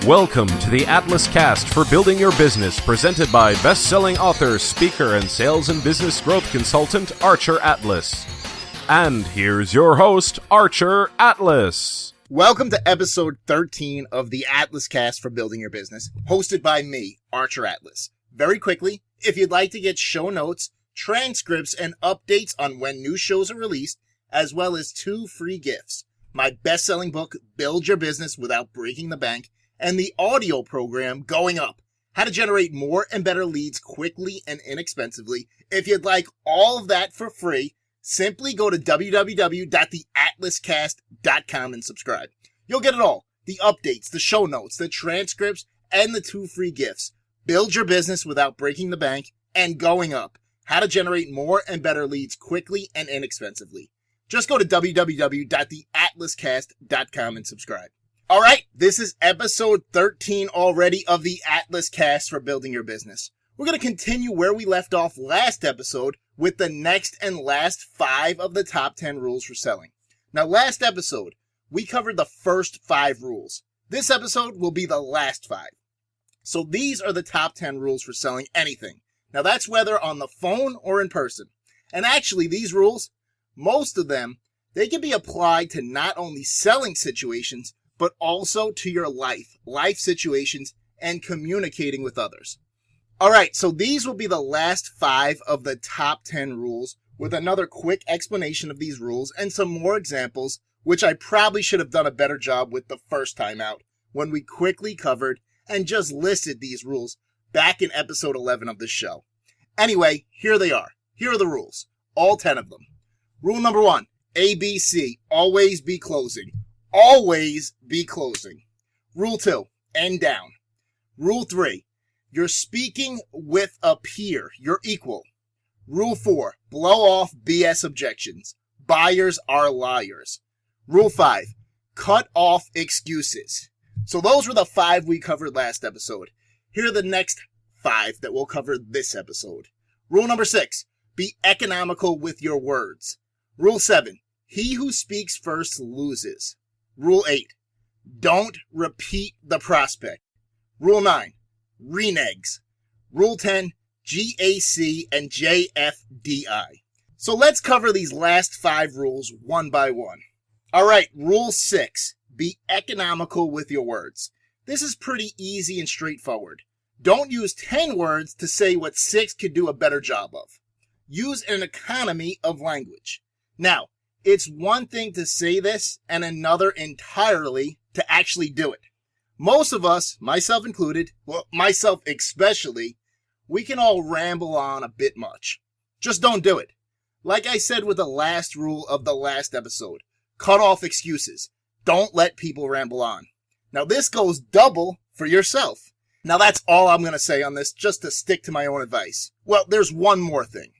Welcome to the Atlas Cast for Building Your Business, presented by best-selling author, speaker, and sales and business growth consultant, Archer Atlas. And here's your host, Archer Atlas. Welcome to episode 13 of the Atlas Cast for Building Your Business, hosted by me, Archer Atlas. Very quickly, if you'd like to get show notes, transcripts, and updates on when new shows are released, as well as 2 free gifts, my best-selling book, Build Your Business Without Breaking the Bank, and the audio program, Going Up, how to generate more and better leads quickly and inexpensively. If you'd like all of that for free, simply go to www.theatlascast.com and subscribe. You'll get it all. The updates, the show notes, the transcripts, and the 2 free gifts. Build Your Business Without Breaking the Bank, and Going Up, how to generate more and better leads quickly and inexpensively. Just go to www.theatlascast.com and subscribe. All right, this is episode 13 already of the Atlas Cast for Building Your Business. We're going to continue where we left off last episode with the next and last 5 of the top 10 rules for selling. Now, last episode, we covered the first 5 rules. This episode will be the last 5. So these are the top 10 rules for selling anything. Now, that's whether on the phone or in person. And actually, these rules, most of them, they can be applied to not only selling situations, but also to your life situations, and communicating with others. All right, so these will be the last 5 of the top 10 rules, with another quick explanation of these rules and some more examples, which I probably should have done a better job with the first time out, when we quickly covered and just listed these rules back in episode 11 of this show. Anyway, here they are. Here are the rules, all 10 of them. Rule number 1, ABC, always be closing. Always be closing. Rule 2, end down. Rule 3, you're speaking with a peer, your equal. Rule 4, blow off BS objections. Buyers are liars. Rule 5, cut off excuses. So those were the 5 we covered last episode. Here are the next 5 that we'll cover this episode. Rule number 6, be economical with your words. Rule 7, he who speaks first loses. Rule 8, don't repeat the prospect. Rule 9, reneges. Rule 10, GAC and JFDI. So let's cover these last 5 rules one by one. All right, Rule 6, be economical with your words. This is pretty easy and straightforward. Don't use 10 words to say what 6 could do a better job of. Use an economy of language. Now, it's one thing to say this and another entirely to actually do it. Most of us, myself included, well, myself especially, we can all ramble on a bit much. Just don't do it. Like I said with the last rule of the last episode, cut off excuses. Don't let people ramble on. Now this goes double for yourself. Now that's all I'm going to say on this, just to stick to my own advice. Well, there's one more thing.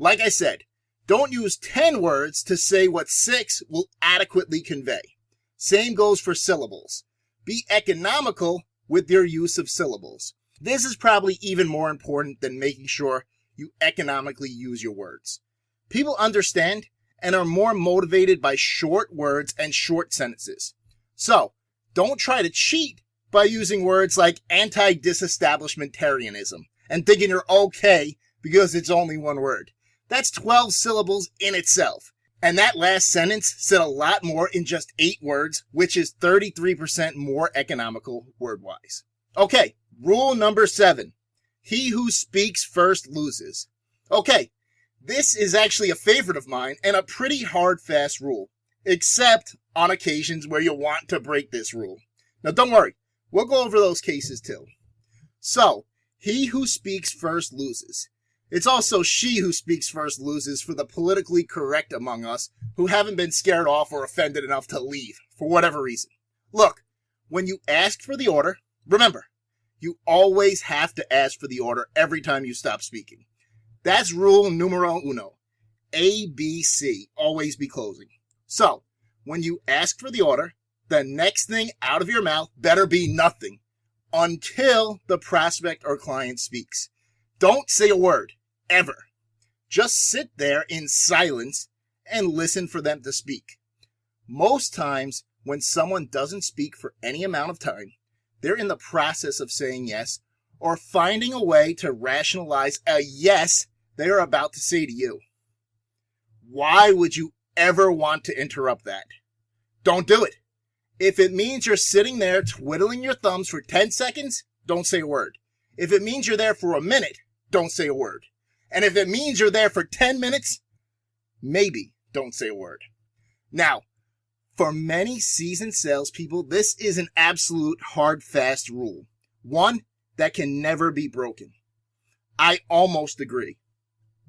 Like I said, don't use 10 words to say what 6 will adequately convey. Same goes for syllables. Be economical with your use of syllables. This is probably even more important than making sure you economically use your words. People understand and are more motivated by short words and short sentences. So, don't try to cheat by using words like anti-disestablishmentarianism and thinking you're okay because it's only one word. That's 12 syllables in itself. And that last sentence said a lot more in just 8 words, which is 33% more economical word-wise. Okay, rule number 7. He who speaks first loses. Okay, this is actually a favorite of mine and a pretty hard, fast rule, except on occasions where you want to break this rule. Now don't worry, we'll go over those cases too. So, he who speaks first loses. It's also she who speaks first loses for the politically correct among us who haven't been scared off or offended enough to leave for whatever reason. Look, when you ask for the order, remember, you always have to ask for the order every time you stop speaking. That's rule numero uno. ABC, always be closing. So, when you ask for the order, the next thing out of your mouth better be nothing until the prospect or client speaks. Don't say a word. Ever. Just sit there in silence and listen for them to speak. Most times, when someone doesn't speak for any amount of time, they're in the process of saying yes or finding a way to rationalize a yes they are about to say to you. Why would you ever want to interrupt that? Don't do it. If it means you're sitting there twiddling your thumbs for 10 seconds, don't say a word. If it means you're there for a minute, don't say a word. And if it means you're there for 10 minutes, maybe don't say a word. Now, for many seasoned salespeople, this is an absolute hard, fast rule. One that can never be broken. I almost agree.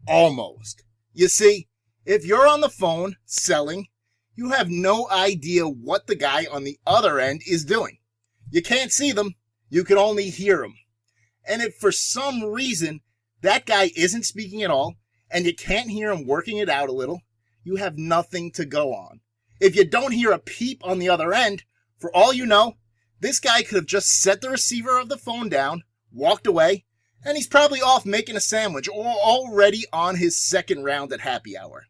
Almost. You see, if you're on the phone selling, you have no idea what the guy on the other end is doing. You can't see them. You can only hear them. And if for some reason that guy isn't speaking at all, and you can't hear him working it out a little, you have nothing to go on. If you don't hear a peep on the other end, for all you know, this guy could have just set the receiver of the phone down, walked away, and he's probably off making a sandwich or already on his second round at happy hour.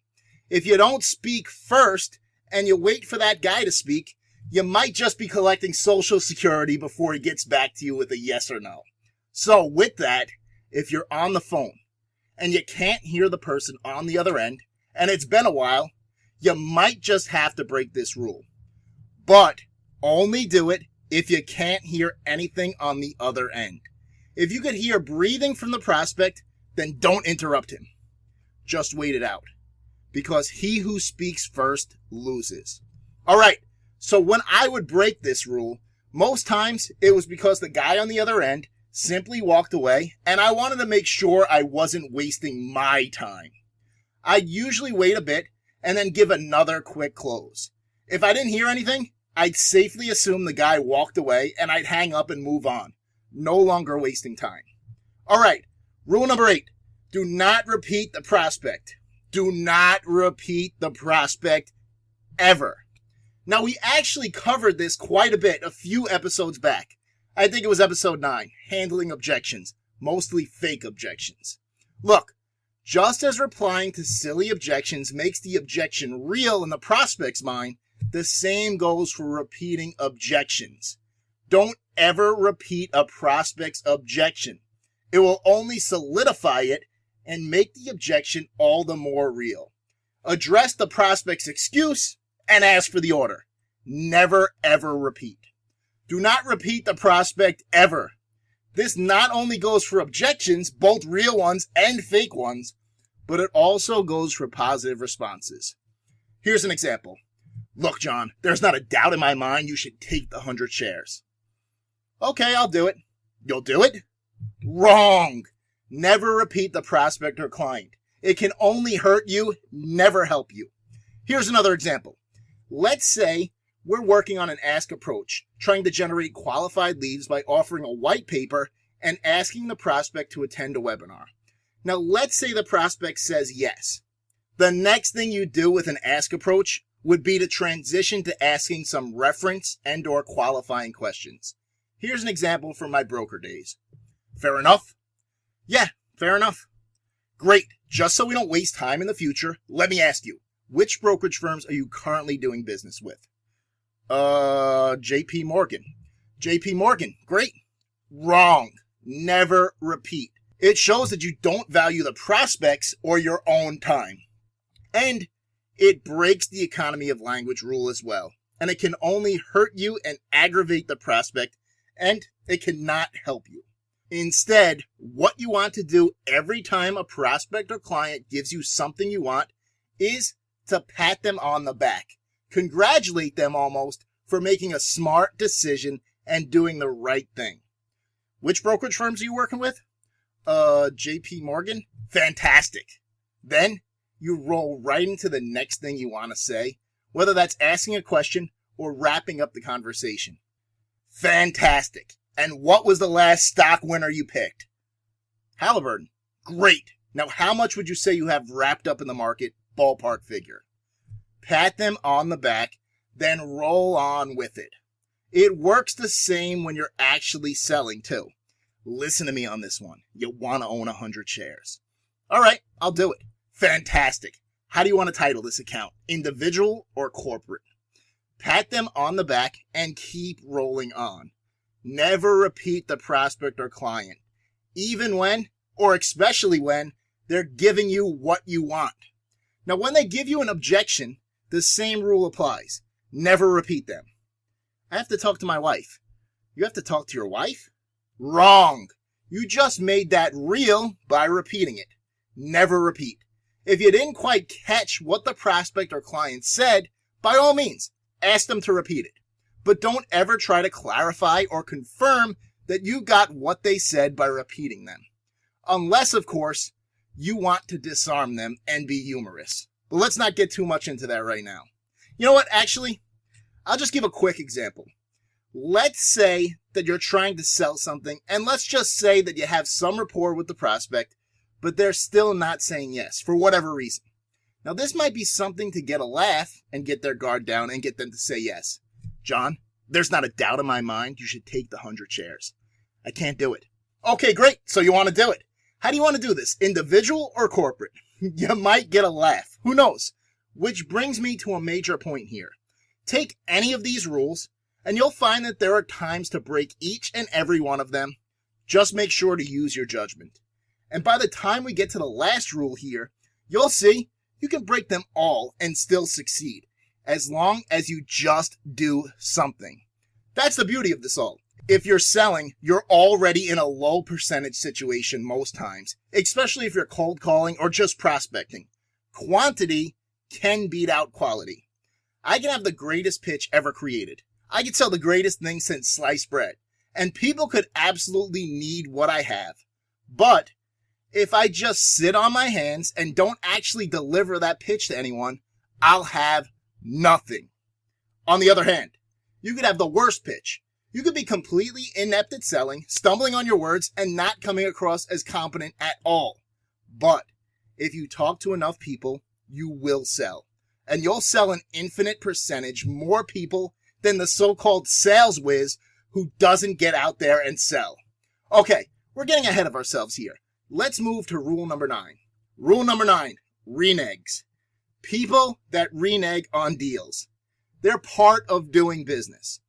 If you don't speak first and you wait for that guy to speak, you might just be collecting Social Security before he gets back to you with a yes or no. So with that, if you're on the phone and you can't hear the person on the other end, and it's been a while, you might just have to break this rule. But only do it if you can't hear anything on the other end. If you could hear breathing from the prospect, then don't interrupt him. Just wait it out. Because he who speaks first loses. All right, so when I would break this rule, most times it was because the guy on the other end simply walked away, and I wanted to make sure I wasn't wasting my time. I'd usually wait a bit and then give another quick close. If I didn't hear anything, I'd safely assume the guy walked away and I'd hang up and move on. No longer wasting time. All right, rule number 8. Do not repeat the prospect. Do not repeat the prospect ever. Now, we actually covered this quite a bit a few episodes back. I think it was episode 9, handling objections, mostly fake objections. Look, just as replying to silly objections makes the objection real in the prospect's mind, the same goes for repeating objections. Don't ever repeat a prospect's objection. It will only solidify it and make the objection all the more real. Address the prospect's excuse and ask for the order. Never ever repeat. Do not repeat the prospect ever. This not only goes for objections, both real ones and fake ones, but it also goes for positive responses. Here's an example. Look, John, there's not a doubt in my mind you should take the 100 shares. Okay, I'll do it. You'll do it? Wrong. Never repeat the prospect or client. It can only hurt you, never help you. Here's another example. Let's say we're working on an ask approach, trying to generate qualified leads by offering a white paper and asking the prospect to attend a webinar. Now, let's say the prospect says yes. The next thing you do with an ask approach would be to transition to asking some reference and or qualifying questions. Here's an example from my broker days. Fair enough? Yeah, fair enough. Great. Just so we don't waste time in the future, let me ask you, which brokerage firms are you currently doing business with? JP Morgan. JP Morgan. Great. Wrong. Never repeat. It shows that you don't value the prospects or your own time. And it breaks the economy of language rule as well. And it can only hurt you and aggravate the prospect, and it cannot help you. Instead, what you want to do every time a prospect or client gives you something you want is to pat them on the back. Congratulate them almost for making a smart decision and doing the right thing. Which brokerage firms are you working with? JP Morgan? Fantastic. Then you roll right into the next thing you want to say, whether that's asking a question or wrapping up the conversation. Fantastic. And what was the last stock winner you picked? Halliburton. Great. Now, how much would you say you have wrapped up in the market? Ballpark figure. Pat them on the back, then roll on with it. It works the same when you're actually selling, too. Listen to me on this one. You want to own 100 shares. All right, I'll do it. Fantastic. How do you want to title this account? Individual or corporate? Pat them on the back and keep rolling on. never repeat the prospect or client, even when, or especially when, they're giving you what you want. Now, when they give you an objection, the same rule applies. Never repeat them. I have to talk to my wife. You have to talk to your wife? Wrong. You just made that real by repeating it. Never repeat. If you didn't quite catch what the prospect or client said, by all means, ask them to repeat it. But don't ever try to clarify or confirm that you got what they said by repeating them. Unless, of course, you want to disarm them and be humorous. But let's not get too much into that right now. You know what? Actually, I'll just give a quick example. Let's say that you're trying to sell something, and let's just say that you have some rapport with the prospect, but they're still not saying yes for whatever reason. Now, this might be something to get a laugh and get their guard down and get them to say yes. John, there's not a doubt in my mind you should take the 100 shares. I can't do it. Okay, great. So you want to do it. How do you want to do this? Individual or corporate? You might get a laugh. Who knows? Which brings me to a major point here. Take any of these rules, and you'll find that there are times to break each and every one of them. Just make sure to use your judgment. And by the time we get to the last rule here, you'll see you can break them all and still succeed, as long as you just do something. That's the beauty of this all. If you're selling, you're already in a low percentage situation most times, especially if you're cold calling or just prospecting. Quantity can beat out quality. I can have the greatest pitch ever created. I can sell the greatest thing since sliced bread, and people could absolutely need what I have. But if I just sit on my hands and don't actually deliver that pitch to anyone, I'll have nothing. On the other hand, you could have the worst pitch. You could be completely inept at selling, stumbling on your words, and not coming across as competent at all. But if you talk to enough people, you will sell. And you'll sell an infinite percentage more people than the so-called sales whiz who doesn't get out there and sell. Okay, we're getting ahead of ourselves here. Let's move to rule number 9. Rule number 9, reneges. People that renege on deals. They're part of doing business.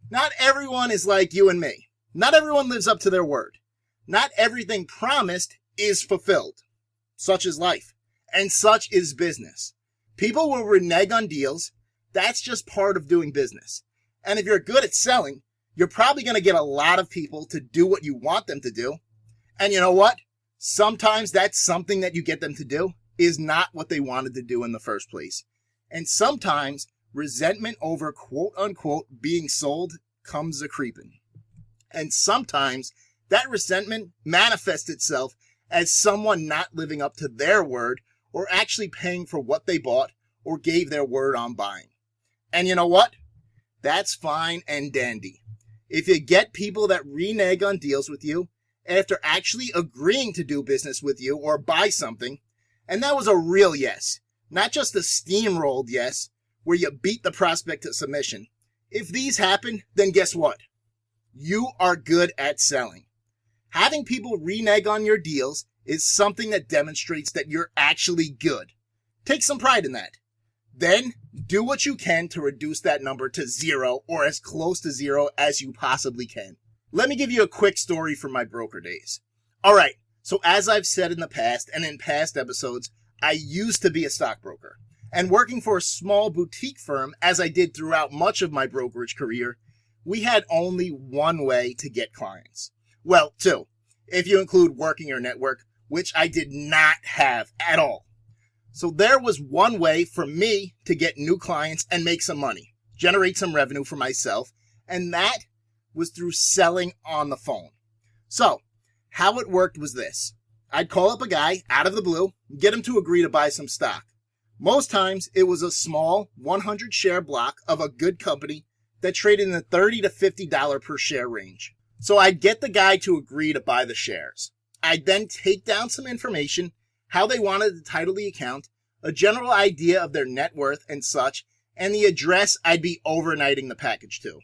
Not everyone is like you and me. Not everyone lives up to their word. Not everything promised is fulfilled. Such is life, and such is business. People will renege on deals. That's just part of doing business. And if you're good at selling, you're probably going to get a lot of people to do what you want them to do. And you know what? Sometimes that's something that you get them to do is not what they wanted to do in the first place. And sometimes resentment over quote-unquote being sold comes a-creeping. And sometimes that resentment manifests itself as someone not living up to their word or actually paying for what they bought or gave their word on buying. And you know what? That's fine and dandy. If you get people that renege on deals with you after actually agreeing to do business with you or buy something, and that was a real yes, not just a steamrolled yes, where you beat the prospect to submission. If these happen, then guess what? You are good at selling. Having people renege on your deals is something that demonstrates that you're actually good. Take some pride in that. Then do what you can to reduce that number to 0 or as close to 0 as you possibly can. Let me give you a quick story from my broker days. All right, so as I've said in the past and in past episodes, I used to be a stockbroker. And working for a small boutique firm, as I did throughout much of my brokerage career, we had only one way to get clients. Well, 2, if you include working your network, which I did not have at all. So there was one way for me to get new clients and make some money, generate some revenue for myself, and that was through selling on the phone. So how it worked was this. I'd call up a guy out of the blue, get him to agree to buy some stock. Most times, it was a small 100-share block of a good company that traded in the $30 to $50 per share range. So I'd get the guy to agree to buy the shares. I'd then take down some information, how they wanted to title the account, a general idea of their net worth and such, and the address I'd be overnighting the package to.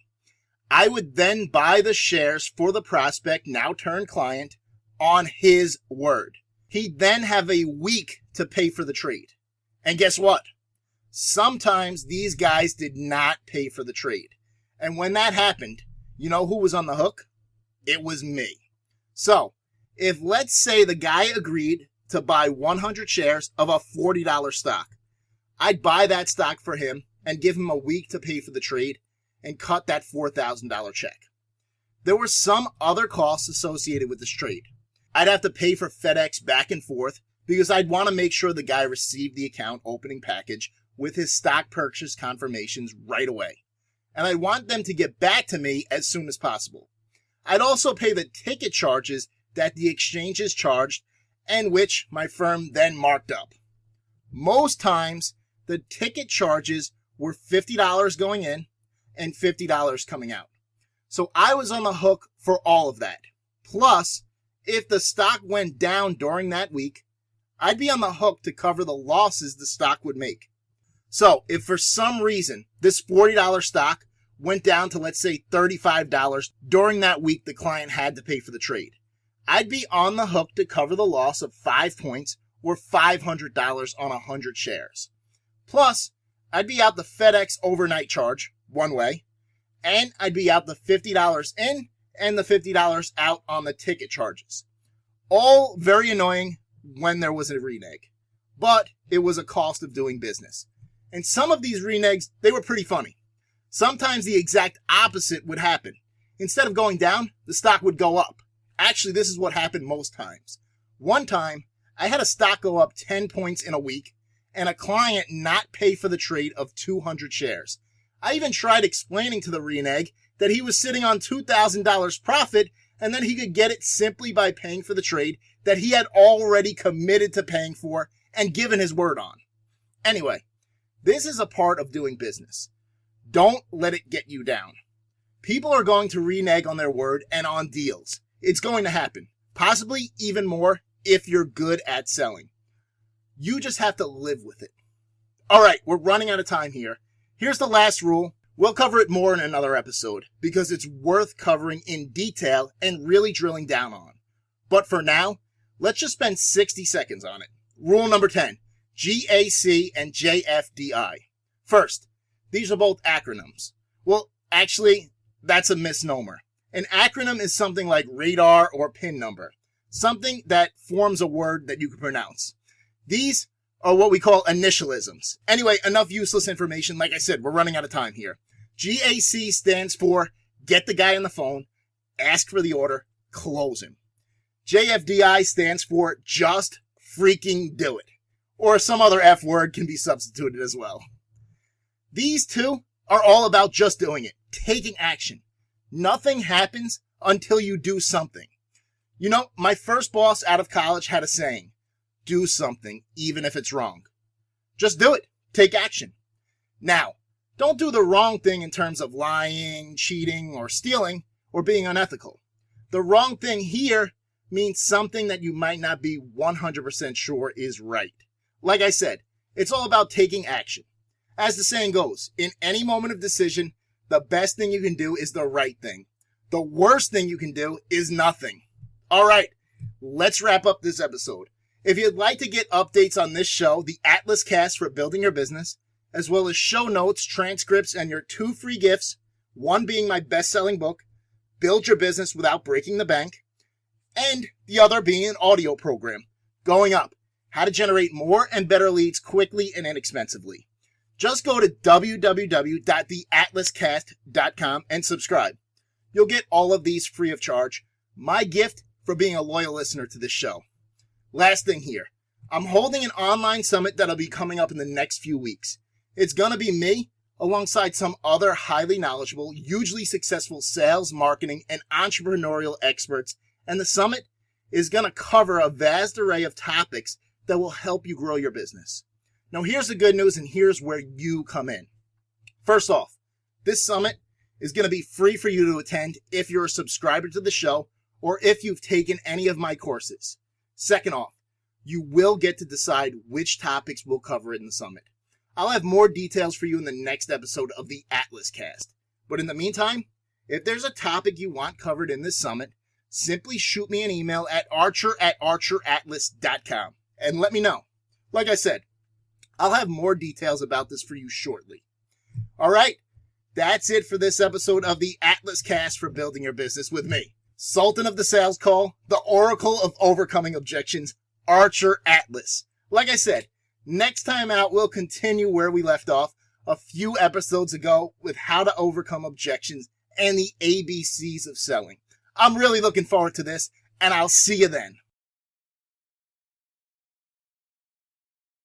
I would then buy the shares for the prospect, now turned client, on his word. He'd then have a week to pay for the trade. And guess what? Sometimes these guys did not pay for the trade. And when that happened, You know who was on the hook? It was me. So, if let's say the guy agreed to buy 100 shares of a $40 stock, I'd buy that stock for him and give him a week to pay for the trade and cut that $4,000 check. There were some other costs associated with this trade. I'd have to pay for FedEx back and forth because I'd want to make sure the guy received the account opening package with his stock purchase confirmations right away. And I want them to get back to me as soon as possible. I'd also pay the ticket charges that the exchanges charged and which my firm then marked up. Most times, the ticket charges were $50 going in and $50 coming out. So I was on the hook for all of that. Plus, if the stock went down during that week, I'd be on the hook to cover the losses the stock would make. So if for some reason this $40 stock went down to, let's say, $35 during that week the client had to pay for the trade, I'd be on the hook to cover the loss of 5 points or $500 on 100 shares. Plus, I'd be out the FedEx overnight charge one way, and I'd be out the $50 in and the $50 out on the ticket charges. All very annoying when there was a renege, but it was a cost of doing business. And some of these reneges, they were pretty funny. Sometimes the exact opposite would happen. Instead of going down, the stock would go up. Actually, this is what happened most times. One time, I had a stock go up 10 points in a week and a client not pay for the trade of 200 shares. I even tried explaining to the renege that he was sitting on $2,000 profit and that he could get it simply by paying for the trade that he had already committed to paying for and given his word on. Anyway, this is a part of doing business. Don't let it get you down. People are going to renege on their word and on deals. It's going to happen. Possibly even more if you're good at selling. You just have to live with it. All right, we're running out of time here. Here's the last rule. We'll cover it more in another episode because it's worth covering in detail and really drilling down on. But for now, let's just spend 60 seconds on it. Rule number 10, GAC and JFDI. First, these are both acronyms. Well, actually, that's a misnomer. An acronym is something like radar or PIN number, something that forms a word that you can pronounce. These are what we call initialisms. Anyway, enough useless information. Like I said, we're running out of time here. GAC stands for get the guy on the phone, ask for the order, close him. JFDI stands for just freaking do it. Or some other F word can be substituted as well. These two are all about just doing it, taking action. Nothing happens until you do something. You know, my first boss out of college had a saying, do something even if it's wrong. Just do it. Take action. Now, don't do the wrong thing in terms of lying, cheating, or stealing, or being unethical. The wrong thing here means something that you might not be 100% sure is right. Like I said, it's all about taking action. As the saying goes, in any moment of decision, the best thing you can do is the right thing. The worst thing you can do is nothing. All right, let's wrap up this episode. If you'd like to get updates on this show, the Atlas Cast for Building Your Business, as well as show notes, transcripts, and your 2 free gifts, one being my best-selling book, Build Your Business Without Breaking the Bank, and the other being an audio program, Going Up, How to Generate More and Better Leads Quickly and Inexpensively. Just go to www.theatlascast.com and subscribe. You'll get all of these free of charge. My gift for being a loyal listener to this show. Last thing here. I'm holding an online summit that'll be coming up in the next few weeks. It's going to be me, alongside some other highly knowledgeable, hugely successful sales, marketing, and entrepreneurial experts, and the summit is going to cover a vast array of topics that will help you grow your business. Now here's the good news, and here's where you come in. First off, this summit is going to be free for you to attend if you're a subscriber to the show or if you've taken any of my courses. Second off, you will get to decide which topics we'll cover in the summit. I'll have more details for you in the next episode of the Atlas Cast. But in the meantime, if there's a topic you want covered in this summit, simply shoot me an email at archer@archeratlas.com and let me know. Like I said, I'll have more details about this for you shortly. All right, That's it for this episode of the Atlas Cast for Building Your Business with me, Sultan of the Sales Call, the Oracle of Overcoming Objections, Archer Atlas. Like I said, next time out, we'll continue where we left off a few episodes ago with how to overcome objections and the ABCs of selling. I'm really looking forward to this, and I'll see you then.